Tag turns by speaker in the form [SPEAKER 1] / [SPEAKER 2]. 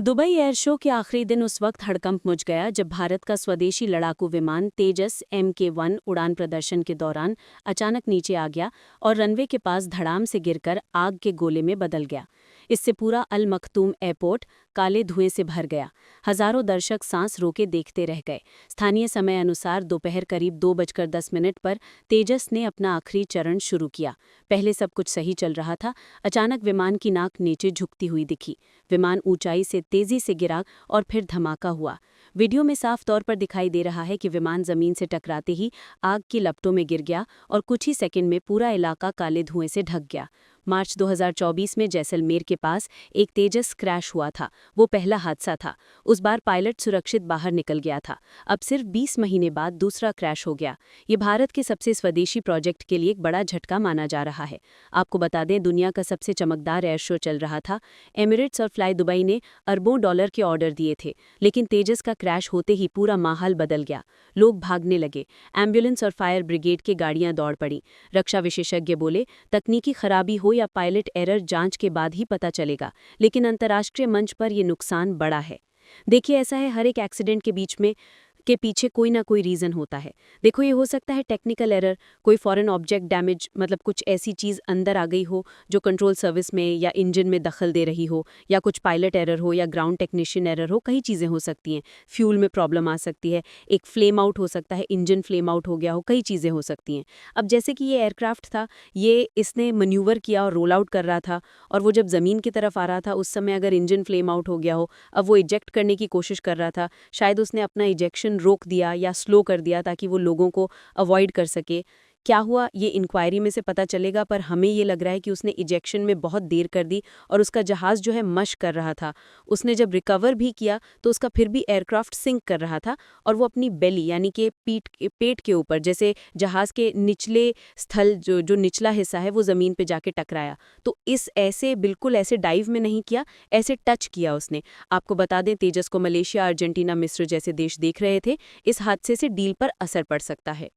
[SPEAKER 1] Dubai air show के आखिरी दिन उस वक्त हड़कंप मच गया जब भारत का स्वदेशी लड़ाकू विमान तेजस MK-1 उड़ान प्रदर्शन के दौरान अचानक नीचे आ गया और रनवे के पास धड़ाम से गिरकर आग के गोले में बदल गया। इससे पूरा अल मखतूम एयरपोर्ट काले धुएं से भर गया। हजारों दर्शक सांस रोके देखते रह गए। स्थानीय समय अनुसार दोपहर करीब 2:10 पर तेजस ने अपना आखिरी चरण शुरू किया। पहले सब कुछ सही चल रहा था। अचानक विमान की नाक नीचे झुकती हुई दिखी। विमान ऊंचाई से तेजी से गिरा और फिर धमाका हुआ। वीडियो में साफ तौर पर दिखाई दे रहा है कि विमान जमीन से टकराते ही आग की लपटों में गिर गया और कुछ ही सेकंड में पूरा इलाका काले धुएं से ढक गया। मार्च 2024 में जैसलमेर के पास एक तेजस क्रैश हुआ था। वो पहला हादसा था। उस बार पायलट सुरक्षित बाहर निकल गया था। अब सिर्फ 20 महीने बाद दूसरा क्रैश हो गया। ये भारत के सबसे स्वदेशी प्रोजेक्ट के लिए एक बड़ा झटका माना जा रहा है। आपको बता दें, दुनिया का सबसे चमकदार एयर शो चल रहा था। एमिरेट्स और फ्लाई दुबई ने अरबों डॉलर के ऑर्डर दिए थे, लेकिन तेजस का क्रैश होते ही पूरा माहौल बदल गया। लोग भागने लगे। एम्बुलेंस और फायर ब्रिगेड की गाड़ियां दौड़ पड़ी। रक्षा विशेषज्ञ बोले, तकनीकी खराबी हो या पायलट एरर, जांच के बाद ही पता चलेगा, लेकिन अंतर्राष्ट्रीय मंच पर यह नुकसान बड़ा है। देखिए, ऐसा है, हर एक एक्सीडेंट के पीछे कोई ना कोई रीज़न होता है। देखो, ये हो सकता है टेक्निकल एरर, कोई फॉरेन ऑब्जेक्ट डैमेज, मतलब कुछ ऐसी चीज़ अंदर आ गई हो जो कंट्रोल सर्विस में या इंजन में दखल दे रही हो, या कुछ पायलट एरर हो या ग्राउंड टेक्नीशियन एरर हो। कई चीज़ें हो सकती हैं। फ्यूल में प्रॉब्लम आ सकती है, एक फ्लेम आउट हो सकता है, इंजन फ्लेम आउट हो गया हो, कई चीज़ें हो सकती हैं। अब जैसे कि ये एयरक्राफ्ट था, ये इसने मनूवर किया और रोल आउट कर रहा था, और वो जब ज़मीन की तरफ आ रहा था उस समय अगर इंजन फ्लेम आउट हो गया हो, अब वो इजेक्ट करने की कोशिश कर रहा था, शायद उसने अपना इजेक्शन रोक दिया या स्लो कर दिया ताकि वो लोगों को अवॉइड कर सके। क्या हुआ ये इंक्वायरी में से पता चलेगा, पर हमें ये लग रहा है कि उसने इजेक्शन में बहुत देर कर दी और उसका जहाज़ जो है मश कर रहा था। उसने जब रिकवर भी किया तो उसका फिर भी एयरक्राफ्ट सिंक कर रहा था, और वो अपनी बेली यानी कि पेट के ऊपर, जैसे जहाज़ के निचले स्थल जो निचला हिस्सा है वो ज़मीन पे जाके टकराया। तो इस ऐसे बिल्कुल ऐसे डाइव में नहीं किया, ऐसे टच किया उसने। आपको बता दें, तेजस को मलेशिया, अर्जेंटीना, मिस्र जैसे देश देख रहे थे। इस हादसे से डील पर असर पड़ सकता है।